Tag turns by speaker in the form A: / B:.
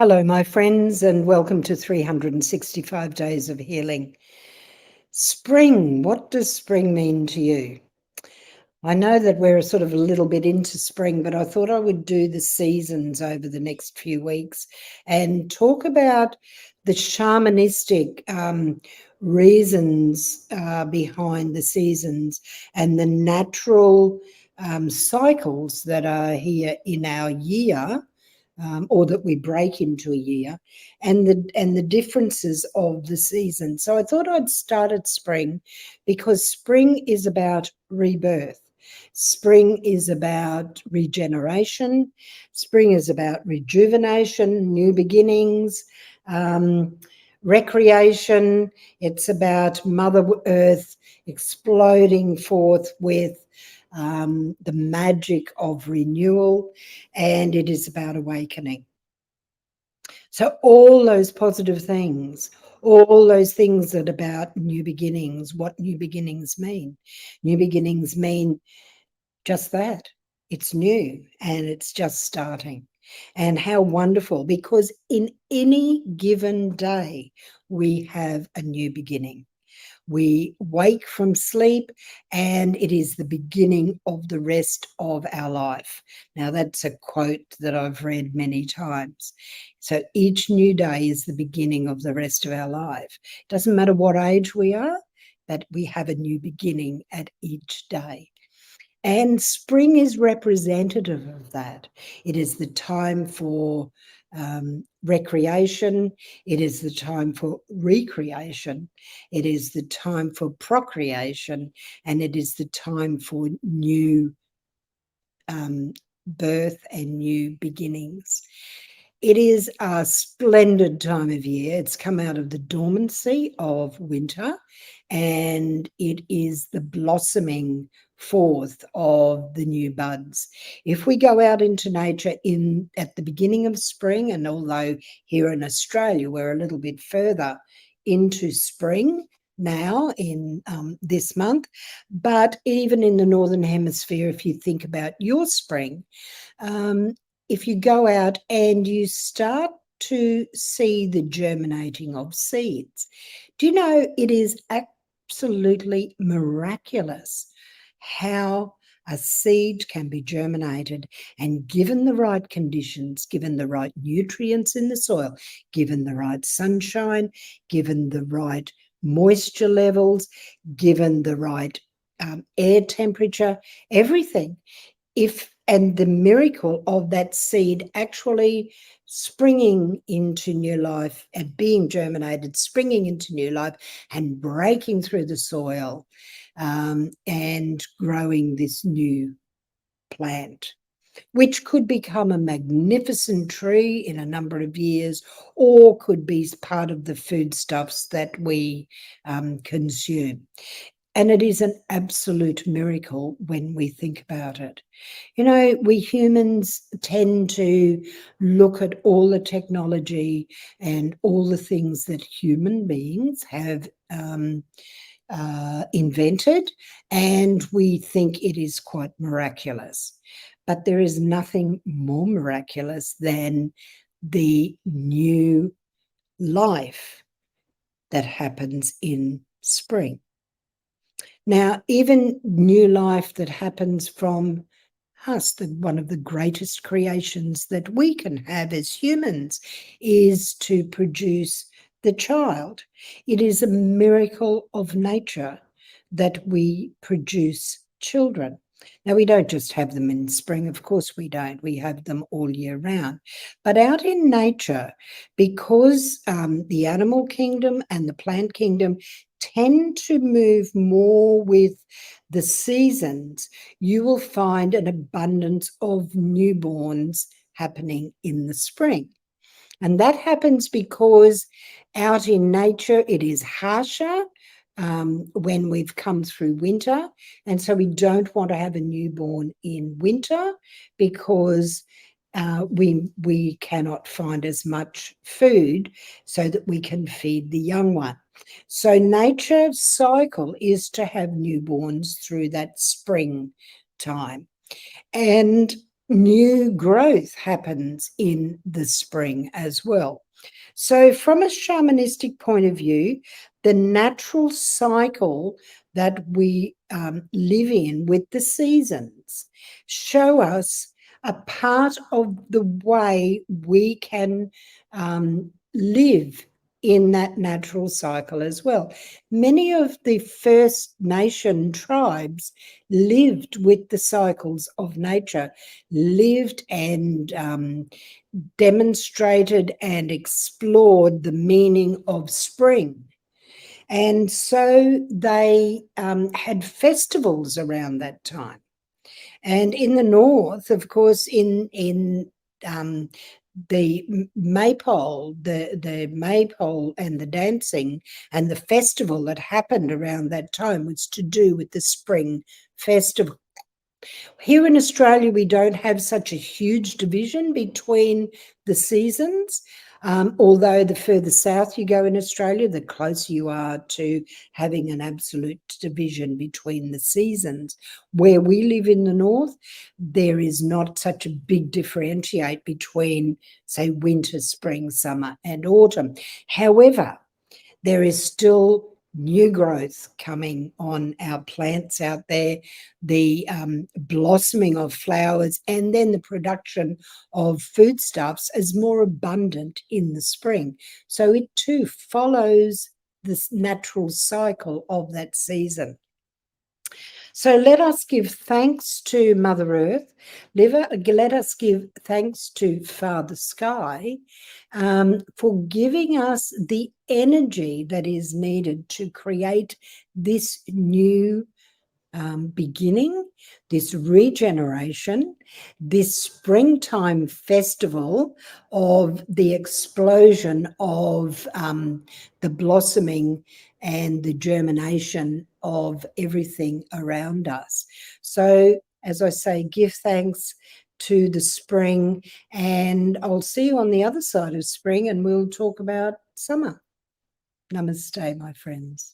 A: Hello, my friends, and welcome to 365 Days of Healing. Spring, what does spring mean to you? I know that we're sort of a little bit into spring, but I thought I would do the seasons over the next few weeks and talk about the shamanistic reasons behind the seasons and the natural cycles that are here in our year. Or that we break into a year, and the differences of the season. So I thought I'd start at spring because spring is about rebirth. Spring is about regeneration. Spring is about rejuvenation, new beginnings, recreation. It's about Mother Earth exploding forth with the magic of renewal, and it is about awakening. So all those positive things, all those things that about new beginnings, what new beginnings mean. New beginnings mean just that. It's new and it's just starting. And how wonderful, because in any given day, we have a new beginning. We wake from sleep and it is the beginning of the rest of our life. Now, that's a quote that I've read many times. So each new day is the beginning of the rest of our life. It doesn't matter what age we are, but we have a new beginning at each day. And spring is representative of that. It is the time for recreation. It is the time for recreation. It is the time for procreation. And it is the time for new birth and new beginnings. It is a splendid time of year. It's come out of the dormancy of winter, and it is the blossoming forth of the new buds. If we go out into nature at the beginning of spring, and although here in Australia we're a little bit further into spring now in this month, but even in the Northern Hemisphere, if you think about your spring, if you go out and you start to see the germinating of seeds, do you know it is absolutely miraculous how a seed can be germinated, and given the right conditions, given the right nutrients in the soil, given the right sunshine, given the right moisture levels, given the right air temperature, everything. And the miracle of that seed actually springing into new life and being germinated, springing into new life and breaking through the soil and growing this new plant, which could become a magnificent tree in a number of years, or could be part of the foodstuffs that we consume. And it is an absolute miracle when we think about it. You know, we humans tend to look at all the technology and all the things that human beings have invented, and we think it is quite miraculous. But there is nothing more miraculous than the new life that happens in spring. Now, even new life that happens from us, one of the greatest creations that we can have as humans is to produce the child. It is a miracle of nature that we produce children. Now, we don't just have them in spring, of course we don't. We have them all year round. But out in nature, because the animal kingdom and the plant kingdom tend to move more with the seasons, you will find an abundance of newborns happening in the spring. And that happens because out in nature, it is harsher when we've come through winter. And so we don't want to have a newborn in winter because we cannot find as much food so that we can feed the young one. So nature's cycle is to have newborns through that spring time. And new growth happens in the spring as well. So from a shamanistic point of view, the natural cycle that we live in with the seasons show us a part of the way we can live in that natural cycle as well. Many of the First Nation tribes lived with the cycles of nature, lived and demonstrated and explored the meaning of spring. And so they had festivals around that time. And in the north, of course, in the maypole, the maypole and the dancing and the festival that happened around that time was to do with the spring festival. Here in Australia, we don't have such a huge division between the seasons. Although the further south you go in Australia, the closer you are to having an absolute division between the seasons. Where we live in the north, there is not such a big differentiate between, say, winter, spring, summer, and autumn. However, there is still new growth coming on our plants out there, the blossoming of flowers, and then the production of foodstuffs is more abundant in the spring. So it too follows this natural cycle of that season. So let us give thanks to Mother Earth. Let us give thanks to Father Sky for giving us the energy that is needed to create this new beginning, this regeneration, this springtime festival of the explosion of the blossoming and the germination of everything around us. So, as I say, give thanks to the spring, and I'll see you on the other side of spring and we'll talk about summer. Namaste, my friends.